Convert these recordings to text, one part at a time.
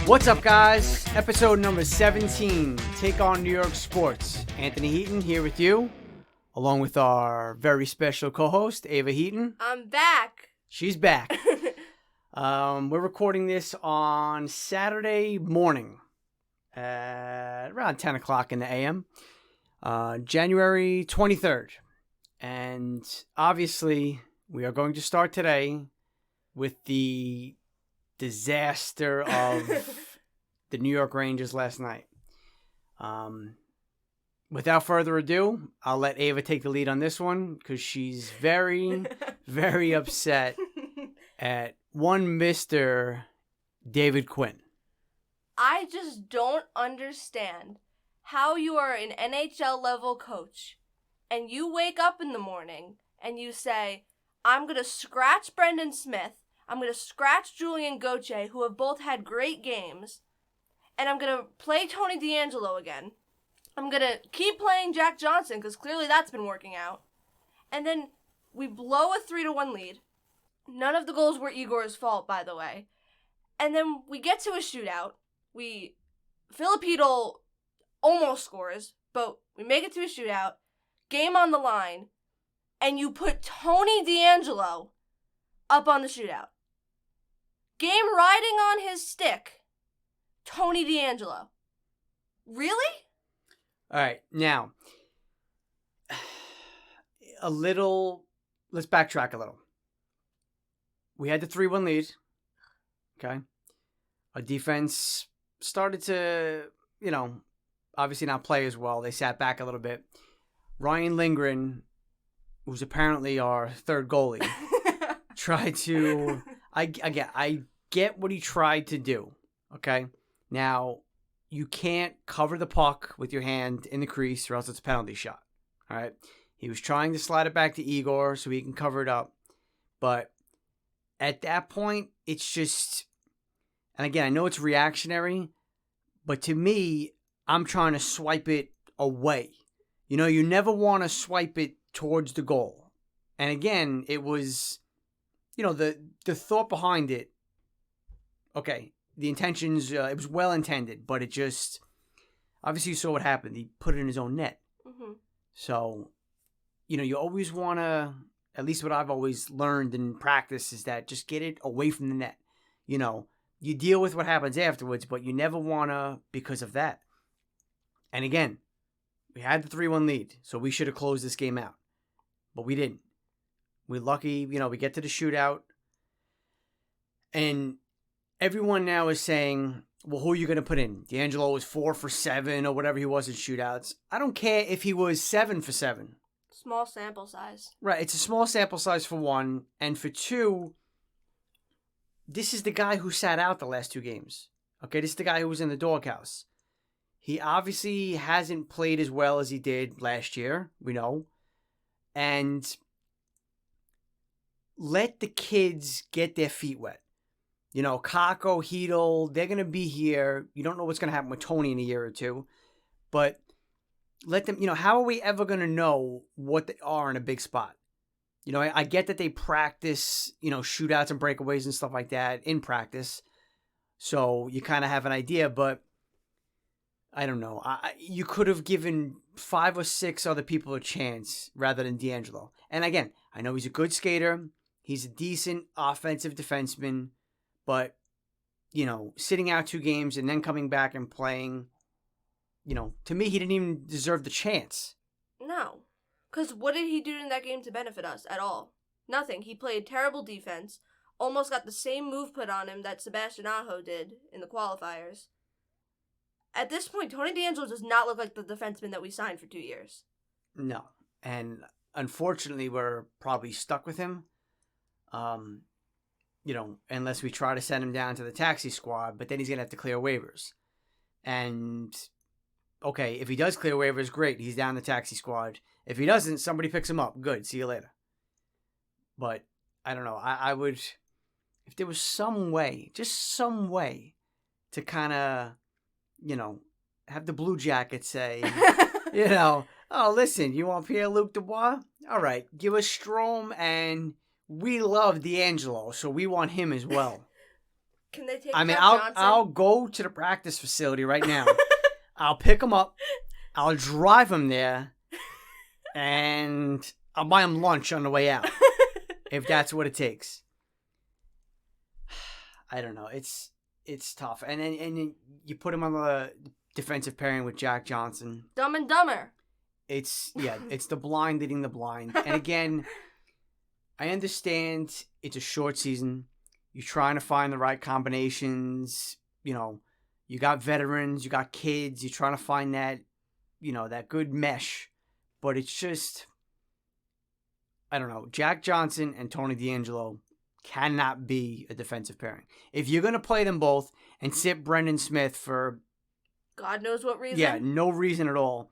What's up, guys? Episode number 17, Take on New York Sports. Anthony Heaton here with you, along with our very special co-host, Ava Heaton. I'm back. She's back. We're recording this on Saturday morning at around 10 o'clock in the a.m., January 23rd. And obviously, we are going to start today with the disaster of the New York Rangers last night. Without further ado, I'll let Ava take the lead on this one because she's very, very upset at one Mr. David Quinn. I just don't understand how you are an NHL level coach and you wake up in the morning and you say, I'm going to scratch Brendan Smith, I'm going to scratch Julian Gauthier, who have both had great games, and I'm going to play Tony DeAngelo again. I'm going to keep playing Jack Johnson because clearly that's been working out. And then we blow a 3-1 lead. None of the goals were Igor's fault, by the way. And then we get to a shootout. Filipino almost scores, but we make it to a shootout. Game on the line. And you put Tony DeAngelo up on the shootout. Game riding on his stick. Tony DeAngelo. Really? All right, now, let's backtrack a little. We had the 3-1 lead, okay? Our defense started to, obviously not play as well. They sat back a little bit. Ryan Lindgren, who's apparently our third goalie, tried to, I get what he tried to do, okay? Now, you can't cover the puck with your hand in the crease or else it's a penalty shot, all right? He was trying to slide it back to Igor so he can cover it up, but at that point, it's just, and again, I know it's reactionary, but to me, I'm trying to swipe it away. You never want to swipe it towards the goal. And again, it was, the thought behind it, okay, the intentions, it was well intended, but it just, obviously you saw what happened. He put it in his own net. Mm-hmm. So, you always want to, at least what I've always learned in practice is that just get it away from the net. You deal with what happens afterwards, but you never want to because of that. And again, we had the 3-1 lead, so we should have closed this game out. But we didn't. We're lucky, we get to the shootout. And everyone now is saying, well, who are you going to put in? DeAngelo was 4 for 7 or whatever he was in shootouts. I don't care if he was 7 for 7. Small sample size. Right. It's a small sample size for one. And for two, this is the guy who sat out the last 2 games. Okay, this is the guy who was in the doghouse. He obviously hasn't played as well as he did last year, we know. And let the kids get their feet wet. Kako, Heaton, they're going to be here. You don't know what's going to happen with Tony in a year or two. But let them, how are we ever going to know what they are in a big spot? I get that they practice, shootouts and breakaways and stuff like that in practice. So you kind of have an idea, but I don't know. You could have given 5 or 6 other people a chance rather than DeAngelo. And again, I know he's a good skater. He's a decent offensive defenseman. But, sitting out 2 games and then coming back and playing, to me, he didn't even deserve the chance. No. Because what did he do in that game to benefit us at all? Nothing. He played terrible defense, almost got the same move put on him that Sebastian Aho did in the qualifiers. At this point, Tony DeAngelo does not look like the defenseman that we signed for 2 years. No. And unfortunately, we're probably stuck with him. Unless we try to send him down to the taxi squad, but then he's going to have to clear waivers. And, okay, if he does clear waivers, great. He's down the taxi squad. If he doesn't, somebody picks him up. Good. See you later. But, I don't know. I would, if there was some way, just some way to kind of, have the Blue Jackets say, oh, listen, you want Pierre-Luc Dubois? All right, give us Strome, and we love DeAngelo, so we want him as well. Can they take I mean, Jack I'll Johnson? I'll go to the practice facility right now. I'll go to the practice facility right now. I'll pick him up. I'll drive him there, and I'll buy him lunch on the way out, if that's what it takes. I don't know. It's tough, and then you put him on the defensive pairing with Jack Johnson. Dumb and Dumber. It's the blind leading the blind, and again, I understand it's a short season. You're trying to find the right combinations. You know, you got veterans, you got kids. You're trying to find that, that good mesh. But it's just, I don't know. Jack Johnson and Tony DeAngelo cannot be a defensive pairing. If you're going to play them both and sit Brendan Smith for God knows what reason. Yeah, no reason at all,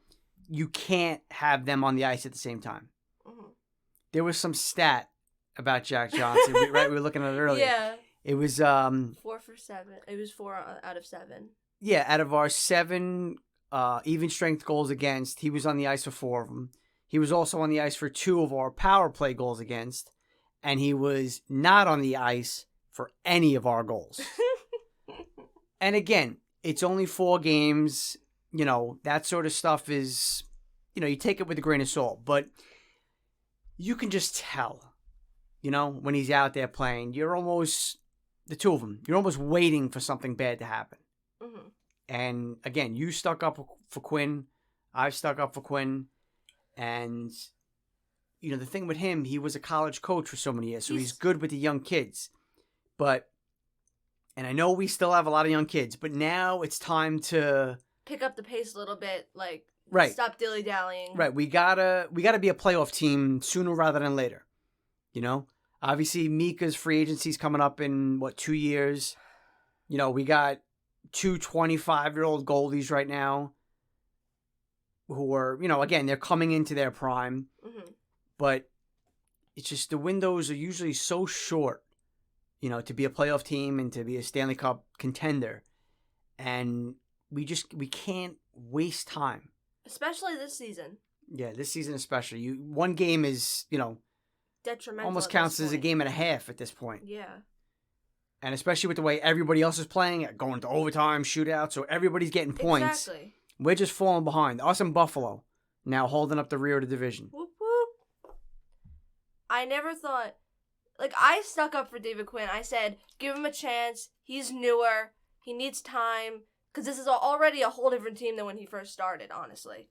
you can't have them on the ice at the same time. Mm-hmm. There was some stat about Jack Johnson, right? We were looking at it earlier. Yeah. It was 4 for 7. It was 4 out of 7. Yeah, out of our 7 even strength goals against, he was on the ice for 4 of them. He was also on the ice for 2 of our power play goals against, and he was not on the ice for any of our goals. And again, it's only 4 games. That sort of stuff is, you take it with a grain of salt, but you can just tell. When he's out there playing, you're almost, the 2 of them, you're almost waiting for something bad to happen. Mm-hmm. And again, you stuck up for Quinn. I've stuck up for Quinn. And, the thing with him, he was a college coach for so many years, so he's good with the young kids. And I know we still have a lot of young kids, but now it's time to pick up the pace a little bit, right. Stop dilly-dallying. Right, we gotta be a playoff team sooner rather than later. Obviously, Mika's free agency's coming up in, 2 years? We got 2 25-year-old goalies right now who are, again, they're coming into their prime. Mm-hmm. But it's just the windows are usually so short, to be a playoff team and to be a Stanley Cup contender. And we can't waste time. Especially this season. Yeah, this season especially. One game is, detrimental. Almost counts as a game and a half at this point. Yeah. And especially with the way everybody else is playing, going to overtime, shootouts, so everybody's getting points. Exactly. We're just falling behind. Us and Buffalo now holding up the rear of the division. Whoop, whoop. I never thought... I stuck up for David Quinn. I said, give him a chance. He's newer. He needs time. Because this is already a whole different team than when he first started, honestly.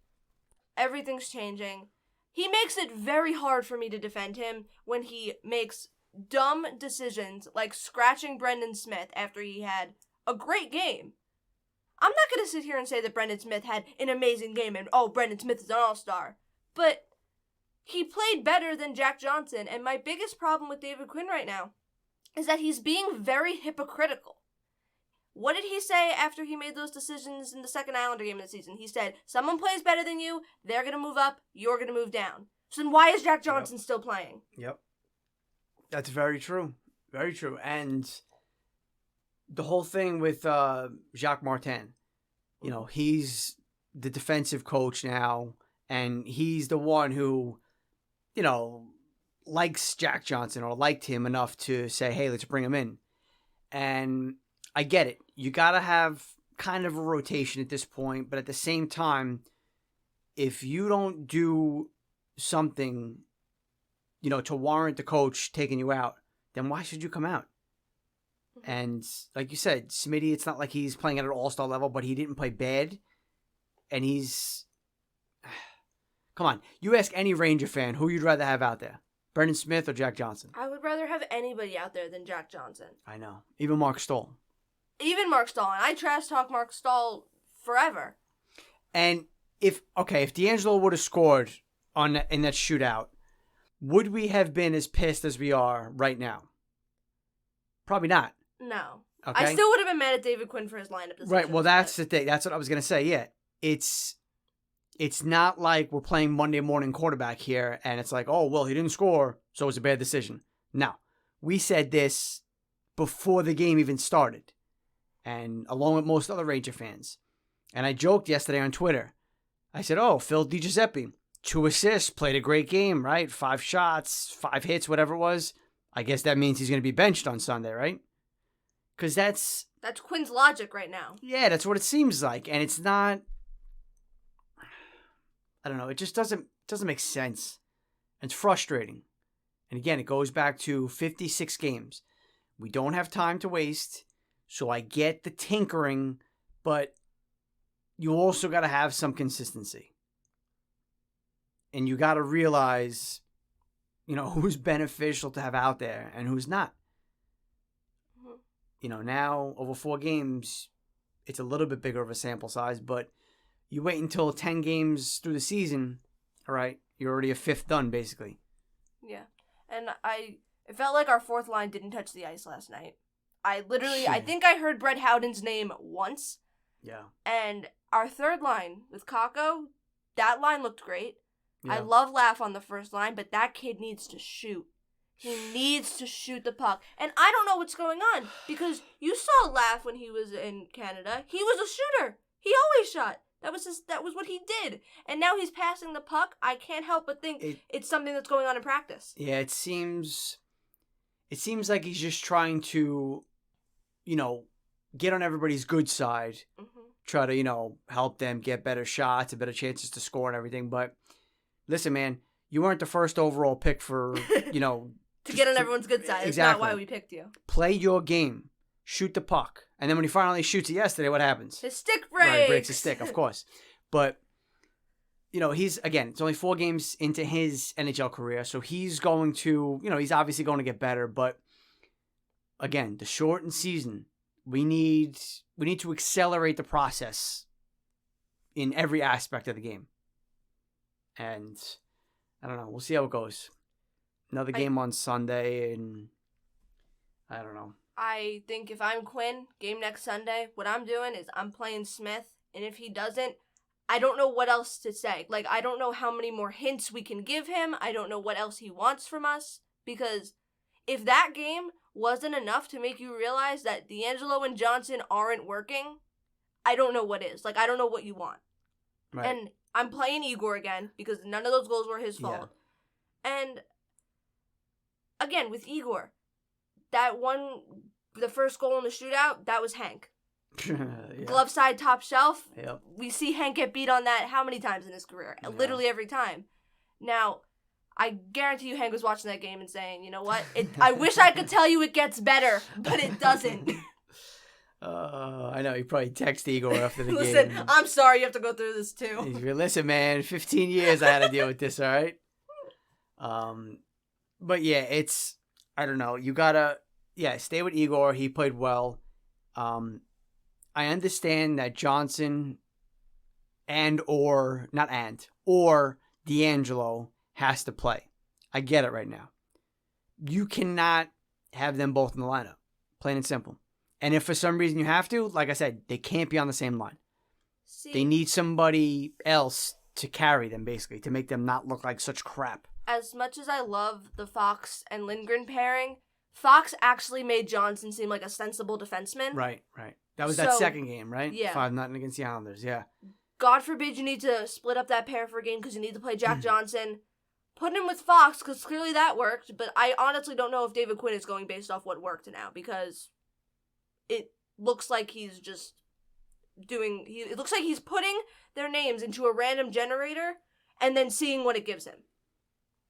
Everything's changing. He makes it very hard for me to defend him when he makes dumb decisions like scratching Brendan Smith after he had a great game. I'm not going to sit here and say that Brendan Smith had an amazing game and, Brendan Smith is an all-star. But he played better than Jack Johnson, and my biggest problem with David Quinn right now is that he's being very hypocritical. What did he say after he made those decisions in the second Islander game of the season? He said, someone plays better than you, they're going to move up, you're going to move down. So then why is Jack Johnson still playing? Yep. That's very true. Very true. And the whole thing with Jacques Martin, he's the defensive coach now, and he's the one who, likes Jack Johnson or liked him enough to say, hey, let's bring him in. And I get it. You got to have kind of a rotation at this point, but at the same time, if you don't do something, to warrant the coach taking you out, then why should you come out? And like you said, Smitty, it's not like he's playing at an all-star level, but he didn't play bad. And he's... Come on. You ask any Ranger fan who you'd rather have out there. Brendan Smith or Jack Johnson? I would rather have anybody out there than Jack Johnson. I know. Even Mark Stoll. Even Mark Stoll. And I trash talk Mark Stoll forever. And if DeAngelo would have scored in that shootout, would we have been as pissed as we are right now? Probably not. No. Okay? I still would have been mad at David Quinn for his lineup decisions. Right, well, that's the thing. That's what I was going to say, yeah. It's not like we're playing Monday morning quarterback here, and it's like, oh, well, he didn't score, so it was a bad decision. No. We said this before the game even started, and along with most other Ranger fans. And I joked yesterday on Twitter. I said, Phil DiGiuseppe, 2 assists, played a great game, right? 5 shots, 5 hits, whatever it was. I guess that means he's going to be benched on Sunday, right? Because that's Quinn's logic right now. Yeah, that's what it seems like. And it's not, I don't know, it just doesn't make sense. And it's frustrating. And again, it goes back to 56 games. We don't have time to waste, so I get the tinkering, but you also got to have some consistency. And you got to realize, who's beneficial to have out there and who's not. Now, over 4 games, it's a little bit bigger of a sample size, but you wait until 10 games through the season, all right, you're already a fifth done, basically. Yeah. And it felt like our fourth line didn't touch the ice last night. I think I heard Brett Howden's name once. Yeah. And our third line with Kakko, that line looked great. Yeah. I love Laugh on the first line, but that kid needs to shoot. He needs to shoot the puck. And I don't know what's going on, because you saw Laugh when he was in Canada. He was a shooter. He always shot. That was what he did. And now he's passing the puck. I can't help but think it's something that's going on in practice. Yeah, it seems like he's just trying to, get on everybody's good side. Mm-hmm. Try to, help them get better shots, better chances to score and everything. But listen, man, you weren't the first overall pick for, to get on everyone's good side. Exactly. It's not why we picked you. Play your game. Shoot the puck. And then when he finally shoots it yesterday, what happens? His stick breaks. Right, breaks his stick, of course. But, it's only 4 games into his NHL career, so he's going to, he's obviously going to get better. But, again, the shortened season, we need to accelerate the process in every aspect of the game. And, I don't know. We'll see how it goes. Another game on Sunday, and I don't know. I think if I'm Quinn, game next Sunday, what I'm doing is I'm playing Smith, and if he doesn't, I don't know what else to say. Like, I don't know how many more hints we can give him. I don't know what else he wants from us, because if that game wasn't enough to make you realize that D'Angelo and Johnson aren't working, I don't know what is. Like, I don't know what you want. Right. And I'm playing Igor again, because none of those goals were his fault. Yeah. And again, with Igor, the first goal in the shootout, that was Hank. Yeah. Glove side, top shelf. Yep. We see Hank get beat on that how many times in his career? Yeah. Literally every time. Now, I guarantee you Hank was watching that game and saying, you know what? I wish I could tell you it gets better, but it doesn't. I know. He probably texted Igor after the game. Listen, I'm sorry you have to go through this too. Listen, man, 15 years I had to deal with this, all right? But yeah, I don't know. You gotta, stay with Igor. He played well. I understand that Johnson or D'Angelo has to play. I get it right now. You cannot have them both in the lineup. Plain and simple. And if for some reason you have to, like I said, they can't be on the same line. They need somebody else to carry them, basically, to make them not look like such crap. As much as I love the Fox and Lindgren pairing, Fox actually made Johnson seem like a sensible defenseman. Right. That was that second game, right? Yeah. 5-0 against the Islanders, yeah. God forbid you need to split up that pair for a game because you need to play Jack Johnson. Put him with Fox because clearly that worked, but I honestly don't know if David Quinn is going based off what worked now, because it looks like he's just it looks like he's putting their names into a random generator and then seeing what it gives him.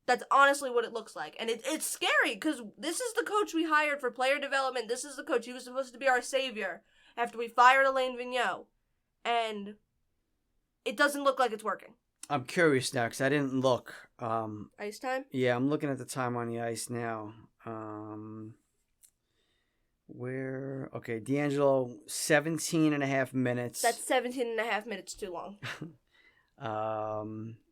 That's honestly what it looks like. And it's scary because this is the coach we hired for player development. This is the coach. He was supposed to be our savior after we fired Alain Vigneault. And it doesn't look like it's working. I'm curious now because I didn't look. Ice time? Yeah, I'm looking at the time on the ice now. D'Angelo, 17 and a half minutes. That's 17 and a half minutes too long.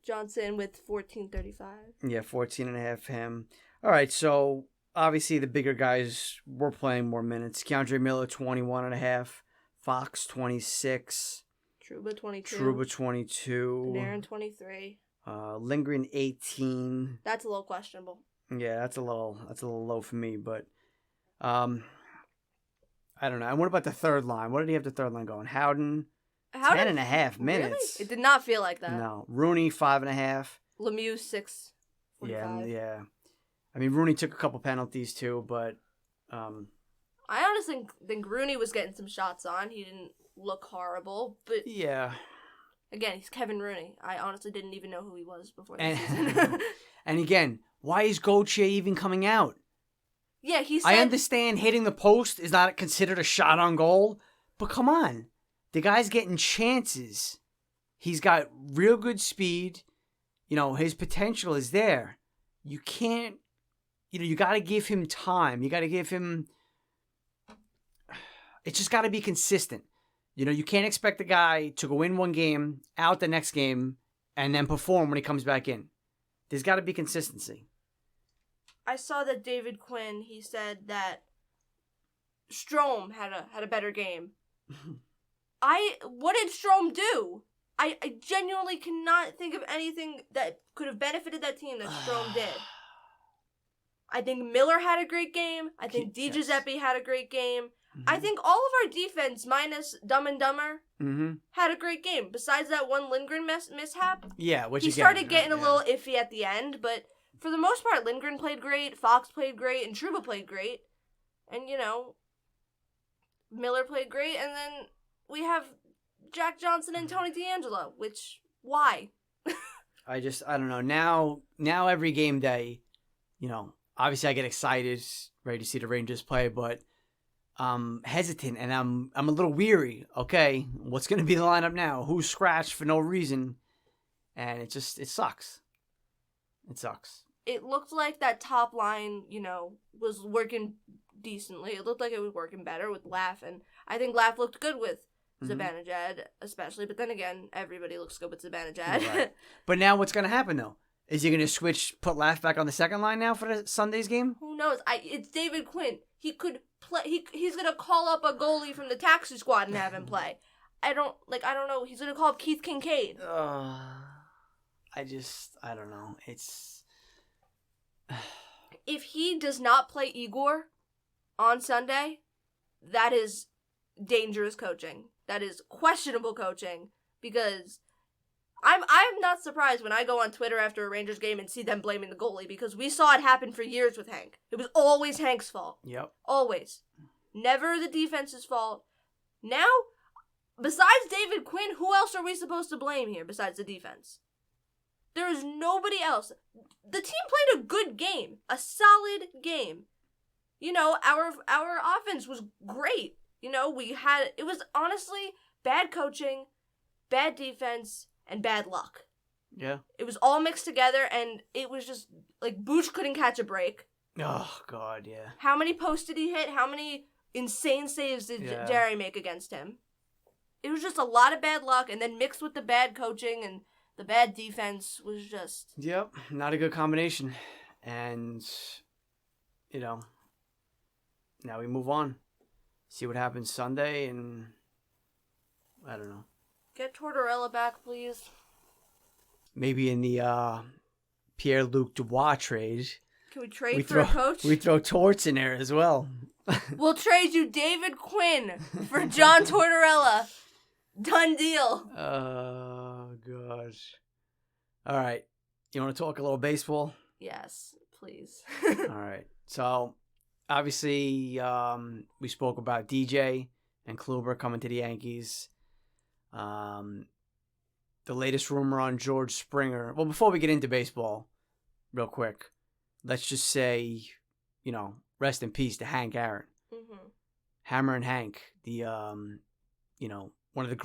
Johnson with 14:35. Yeah, 14 and a half him. All right, so obviously the bigger guys were playing more minutes. Keandre Miller, 21 and a half. Fox, 26. Trouba, 22. Panarin, 23. Lindgren, 18. That's a little questionable. Yeah, that's a little low for me, but I don't know. And what about the third line? What did he have the third line going? Howden, 10 and a half minutes. Really? It did not feel like that. No. Rooney, 5.5. Lemieux, 6.45. Yeah. I mean, Rooney took a couple penalties too, but I honestly think Rooney was getting some shots on. He didn't look horrible, but Yeah. Again, he's Kevin Rooney. I honestly didn't even know who he was before the season. And again, why is Gauthier even coming out? Yeah, he said... I understand hitting the post is not considered a shot on goal, but come on. The guy's getting chances. He's got real good speed. His potential is there. You can't, you got to give him time. You got to give him... It's just got to be consistent. You can't expect the guy to go in one game, out the next game, and then perform when he comes back in. There's got to be consistency. I saw that David Quinn, he said that Strome had a better game. What did Strome do? I genuinely cannot think of anything that could have benefited that team that Strome did. I think Miller had a great game. I think Di Giuseppe had a great game. I think all of our defense, minus Dumb and Dumber, had a great game. Besides that one Lindgren mishap. Yeah, he started getting a little iffy at the end, but for the most part, Lindgren played great, Fox played great, and Trouba played great. And, Miller played great, and then we have Jack Johnson and Tony D'Angelo, which, why? I don't know. Now every game day, obviously I get excited, ready to see the Rangers play, but I'm hesitant and I'm a little weary. Okay, what's going to be the lineup now? Who's scratched for no reason? And it sucks. It sucks. It looked like that top line, was working decently. It looked like it was working better with Laff, and I think Laff looked good with Zibanejad, especially. But then again, everybody looks good with Zibanejad. Right. But now what's going to happen, though? Is he going to put Laff back on the second line now for the Sunday's game? Who knows? It's David Quinn. He could play. He's going to call up a goalie from the taxi squad and have him play. I don't know. He's going to call up Keith Kincaid. I don't know. It's... If he does not play Igor on Sunday, that is dangerous coaching. That is questionable coaching, because I'm not surprised when I go on Twitter after a Rangers game and see them blaming the goalie, because we saw it happen for years with Hank. It was always Hank's fault. Yep. Always. Never the defense's fault. Now, besides David Quinn, who else are we supposed to blame here besides the defense? There is nobody else. The team played a good game. A solid game. Our offense was great. It was honestly bad coaching, bad defense, and bad luck. Yeah. It was all mixed together, and it was just, Booch couldn't catch a break. Oh, God, yeah. How many posts did he hit? How many insane saves did Jerry make against him? It was just a lot of bad luck, and then mixed with the bad coaching, and the bad defense was just... Yep, not a good combination. And, now we move on. See what happens Sunday, and I don't know. Get Tortorella back, please. Maybe in the Pierre-Luc Dubois trade. Can we trade for a coach? We throw Torts in there as well. We'll trade you David Quinn for John Tortorella. Done deal. Oh, gosh. All right. You want to talk a little baseball? Yes, please. All right. So, obviously, we spoke about DJ and Kluber coming to the Yankees. The latest rumor on George Springer. Well, before we get into baseball, real quick, let's just say, rest in peace to Hank Aaron. Mm-hmm. Hammer and Hank, the, one of the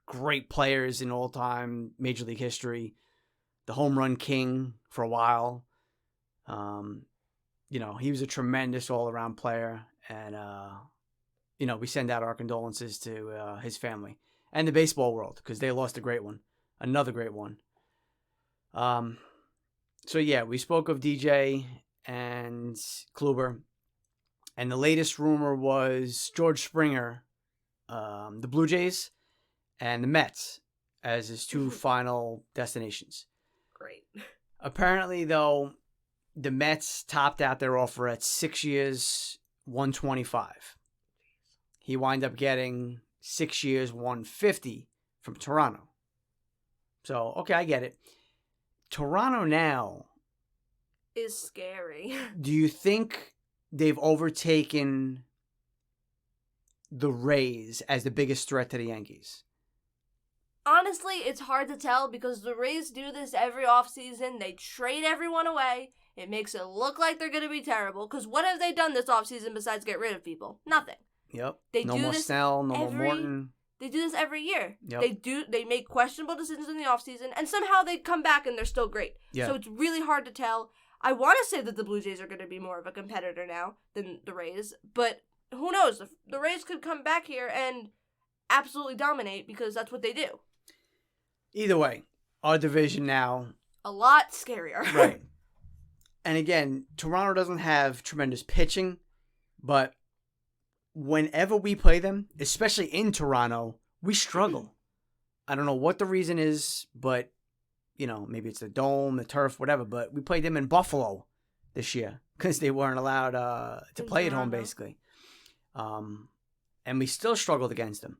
great players in all-time Major League history, the home run king for a while. He was a tremendous all-around player, and, we send out our condolences to his family and the baseball world, because they lost a great one, another great one. So, yeah, we spoke of DJ and Kluber, and the latest rumor was George Springer, the Blue Jays, and the Mets as his two final destinations. Great. Apparently, though, the Mets topped out their offer at 6 years, $125. He wound up getting 6 years, $150 from Toronto. So, okay, I get it. Toronto now is scary. Do you think they've overtaken the Rays as the biggest threat to the Yankees? Honestly, it's hard to tell because the Rays do this every offseason. They trade everyone away. It makes it look like they're going to be terrible. Because what have they done this offseason besides get rid of people? Nothing. Yep. They no do more this Snell, no more Morton. They do this every year. Yep. They make questionable decisions in the offseason, and somehow they come back and they're still great. Yeah. So it's really hard to tell. I want to say that the Blue Jays are going to be more of a competitor now than the Rays, but who knows? The Rays could come back here and absolutely dominate because that's what they do. Either way, our division now... a lot scarier. Right. And again, Toronto doesn't have tremendous pitching, but whenever we play them, especially in Toronto, we struggle. I don't know what the reason is, but, maybe it's the dome, the turf, whatever, but we played them in Buffalo this year because they weren't allowed to play at home, basically. And we still struggled against them.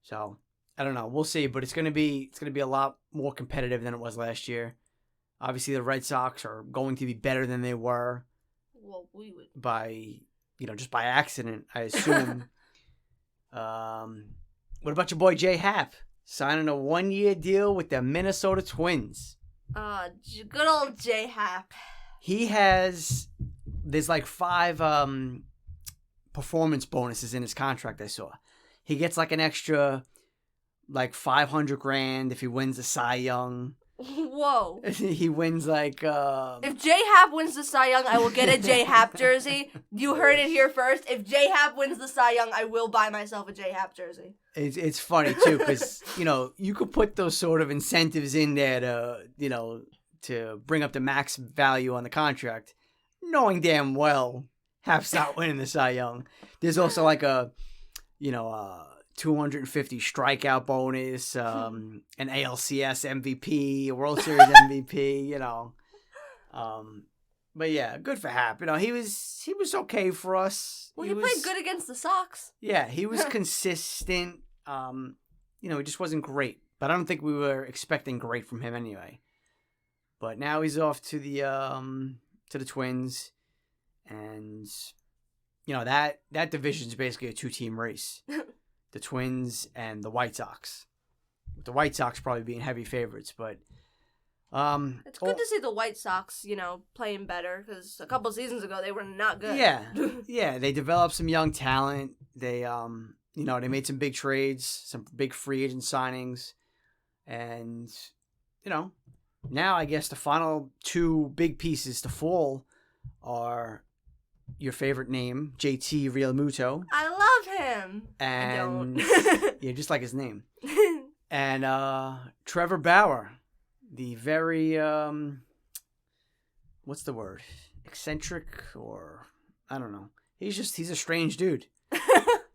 So, I don't know. We'll see, but it's going to be a lot more competitive than it was last year. Obviously, the Red Sox are going to be better than they were. Well, we would. Just by accident, I assume. What about your boy Jay Happ signing a 1-year deal with the Minnesota Twins? Good old Jay Happ. There's like 5 performance bonuses in his contract. I saw he gets like an extra like $500,000 if he wins the Cy Young. Whoa. He wins like... If Jay Happ wins the Cy Young, I will get a Jay Happ jersey. You heard it here first. If Jay Happ wins the Cy Young, I will buy myself a Jay Happ jersey. It's funny, too, because, you could put those sort of incentives in there to bring up the max value on the contract, knowing damn well Happ's not winning the Cy Young. There's also like a 250 strikeout bonus, an ALCS MVP, a World Series MVP, But yeah, good for Hap. He was okay for us. Well, he played good against the Sox. Yeah, he was consistent. He just wasn't great. But I don't think we were expecting great from him anyway. But now he's off to the Twins, and that division's basically a 2-team race. The Twins and the White Sox. The White Sox probably being heavy favorites, but it's good to see the White Sox, playing better because a couple seasons ago they were not good. Yeah, yeah, they developed some young talent. They they made some big trades, some big free agent signings, and now I guess the final 2 big pieces to fall are your favorite name, JT Realmuto. I love him. And I don't. Yeah, just like his name. And Trevor Bauer, the very what's the word? Eccentric, or I don't know. He's a strange dude.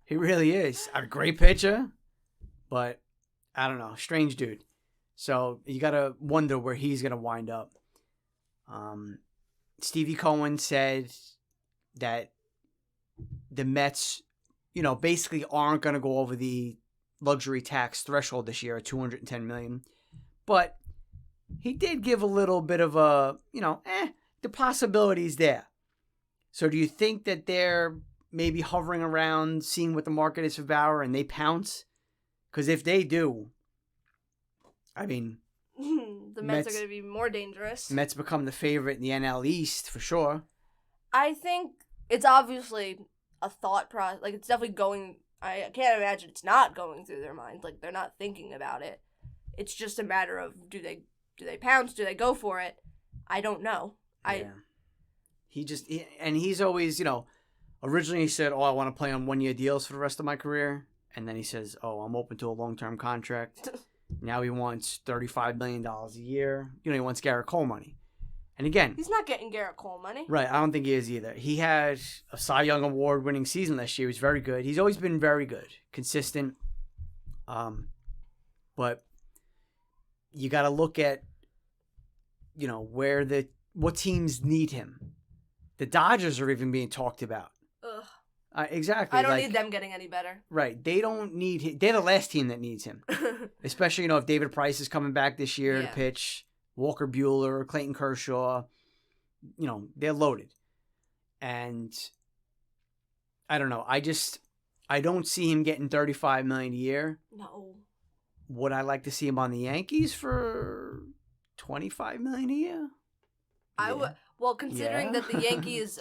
He really is. A great pitcher, but I don't know, strange dude. So you gotta wonder where he's gonna wind up. Stevie Cohen said that the Mets, basically aren't going to go over the luxury tax threshold this year at $210 million. But he did give a little bit of a, the possibilities there. So do you think that they're maybe hovering around, seeing what the market is for Bauer, and they pounce? Because if they do, I mean... the Mets are going to be more dangerous. Mets become the favorite in the NL East, for sure. I think it's obviously a thought process. Like, it's definitely going... I can't imagine it's not going through their minds. Like, they're not thinking about it. It's just a matter of, do they pounce? Do they go for it? I don't know. Yeah. He's always, originally he said, I want to play on 1-year deals for the rest of my career. And then he says, I'm open to a long-term contract. Now he wants $35 million a year. He wants Garrett Cole money. And again... he's not getting Garrett Cole money. Right, I don't think he is either. He had a Cy Young Award-winning season last year. He was very good. He's always been very good. Consistent. But you got to look at, what teams need him. The Dodgers are even being talked about. Ugh. Exactly. I don't need them getting any better. Right. They don't need him. They're the last team that needs him. Especially, if David Price is coming back this year to pitch. Walker Buehler, Clayton Kershaw. They're loaded. And I don't know. I don't see him getting $35 million a year. No. Would I like to see him on the Yankees for $25 million a year? I would. Well, considering that the Yankees'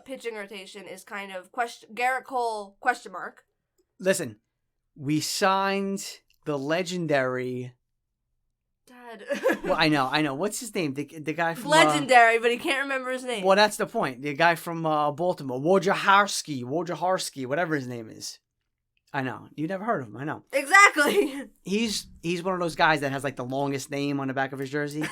pitching rotation is kind of Garrett Cole ? Listen, we signed the legendary. Dad. Well, I know. What's his name? The guy from legendary, but he can't remember his name. Well, that's the point. The guy from Baltimore, Wojciechowski, whatever his name is. I know. You never heard of him. I know. Exactly. He's one of those guys that has like the longest name on the back of his jersey.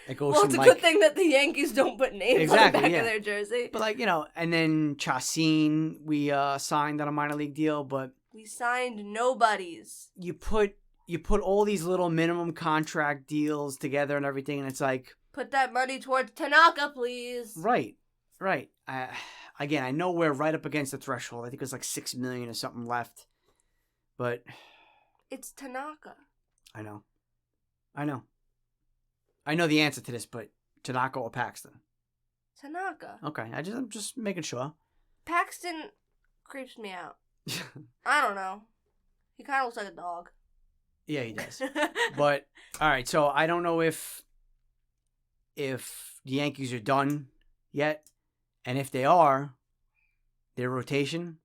It goes well, from, it's a like, good thing that the Yankees don't put names on the back of their jersey. But like, and then Chacin, we signed on a minor league deal, but we signed nobodies. You put all these little minimum contract deals together and everything, and it's like, put that money towards Tanaka, please. Right. Again, I know we're right up against the threshold. I think it's like $6 million or something left, but it's Tanaka. I know. I know the answer to this, but Tanaka or Paxton? Tanaka. Okay, I'm just making sure. Paxton creeps me out. I don't know. He kind of looks like a dog. Yeah, he does. But all right, so I don't know if the Yankees are done yet, and if they are, their rotation.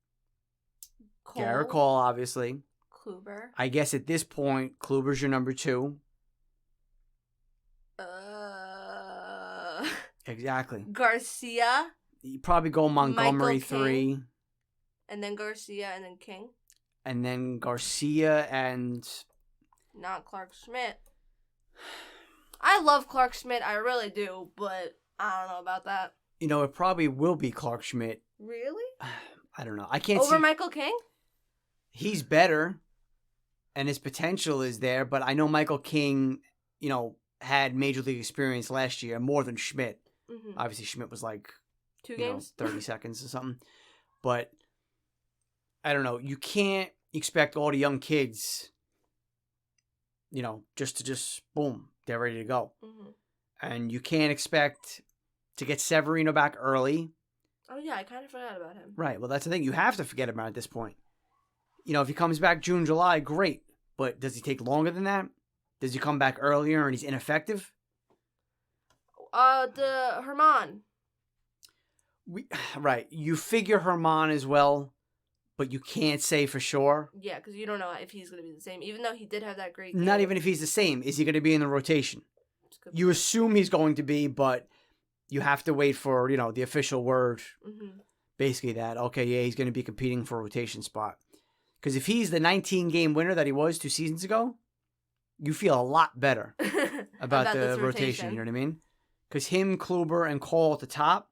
Garrett Cole, obviously. Kluber. I guess at this point, Kluber's your number 2. Exactly. Garcia. You probably go Montgomery 3. And then Garcia and then King. And then Garcia and... Not Clark Schmidt. I love Clark Schmidt, I really do, but I don't know about that. It probably will be Clark Schmidt. Really? I don't know. I can't Over Michael King? He's better, and his potential is there, but I know Michael King, had major league experience last year, more than Schmidt. Mm-hmm. Obviously, Schmidt was like 2 games, 30 seconds or something. But I don't know. You can't expect all the young kids, just boom, they're ready to go. Mm-hmm. And you can't expect to get Severino back early. Oh yeah, I kind of forgot about him. Right. Well, that's the thing. You have to forget about it at this point. If he comes back June, July, great. But does he take longer than that? Does he come back earlier and he's ineffective? The Herman. Right. You figure Herman as well, but you can't say for sure. Yeah, because you don't know if he's going to be the same, even though he did have that great game. Not even if he's the same. Is he going to be in the rotation? You assume he's going to be, but you have to wait for, the official word. Mm-hmm. Basically that, okay, yeah, he's going to be competing for a rotation spot. Because if he's the 19-game winner that he was 2 seasons ago, you feel a lot better about the rotation. You know what I mean? Because him, Kluber, and Cole at the top,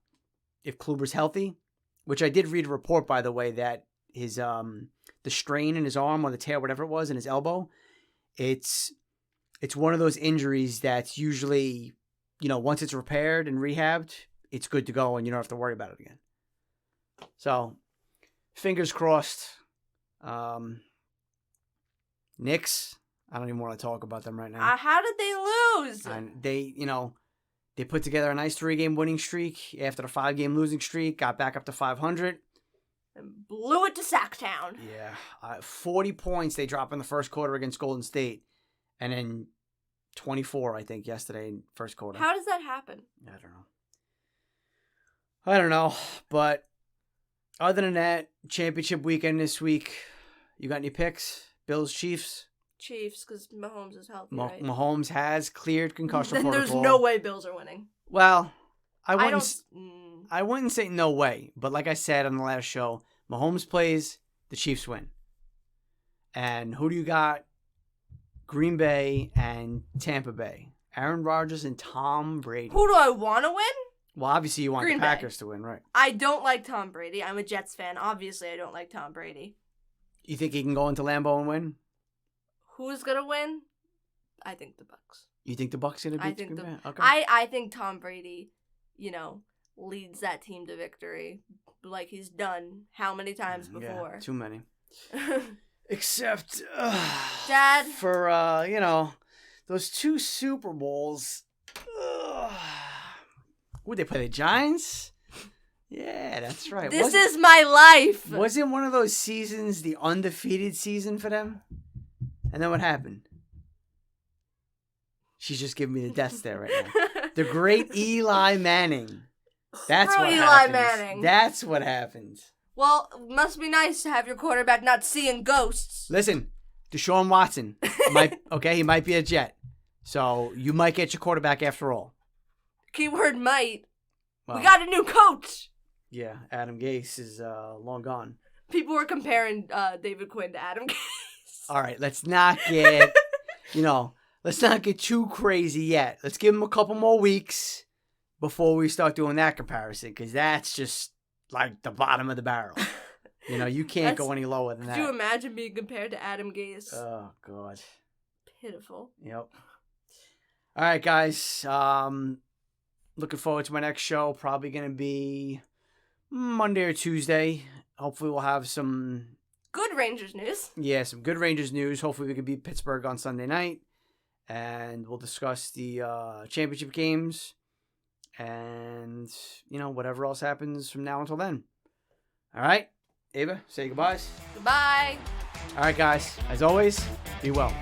if Kluber's healthy, which I did read a report, by the way, that his the strain in his arm or the tear, whatever it was, in his elbow, it's one of those injuries that's usually, once it's repaired and rehabbed, it's good to go and you don't have to worry about it again. So, fingers crossed. Knicks, I don't even want to talk about them right now. How did they lose? And they put together a nice 3-game winning streak after the 5-game losing streak, got back up to 500. And blew it to Sacktown. Yeah. 40 points they dropped in the first quarter against Golden State. And then 24, I think, yesterday in first quarter. How does that happen? I don't know. But other than that, championship weekend this week. You got any picks? Bills, Chiefs? Chiefs, because Mahomes is healthy, right? Mahomes has cleared concussion protocol. Then there's no way Bills are winning. Well, I wouldn't say no way. But like I said on the last show, Mahomes plays, the Chiefs win. And who do you got? Green Bay and Tampa Bay. Aaron Rodgers and Tom Brady. Who do I want to win? Well, obviously you want Green the Packers Bay. to win, right? I don't like Tom Brady. I'm a Jets fan. Obviously, I don't like Tom Brady. You think he can go into Lambeau and win? Who's gonna win? I think the Bucks. You think the Bucks gonna beat Green Bay? Okay. I think Tom Brady, leads that team to victory like he's done how many times before? Yeah, too many. Except, Dad, for those 2 Super Bowls. Would they play the Giants? Yeah, that's right. This is my life. Wasn't one of those seasons the undefeated season for them? And then what happened? She's just giving me the death stare right now. The great Eli Manning. That's what Eli happens. Manning. That's what happens. Well, must be nice to have your quarterback not seeing ghosts. Listen, Deshaun Watson he might be a Jet. So you might get your quarterback after all. Keyword might. Well, We got a new coach. Yeah, Adam Gase is long gone. People were comparing David Quinn to Adam Gase. All right, let's not get, let's not get too crazy yet. Let's give him a couple more weeks before we start doing that comparison, because that's just like the bottom of the barrel. You can't go any lower than that. Could you imagine being compared to Adam Gase? Oh, God. Pitiful. Yep. All right, guys. Looking forward to my next show. Probably going to be Monday or Tuesday. Hopefully we'll have some... Good Rangers news. Yeah, some good Rangers news. Hopefully we can beat Pittsburgh on Sunday night. And we'll discuss the championship games. And, whatever else happens from now until then. All right. Ava, say goodbyes. Goodbye. All right, guys. As always, be well.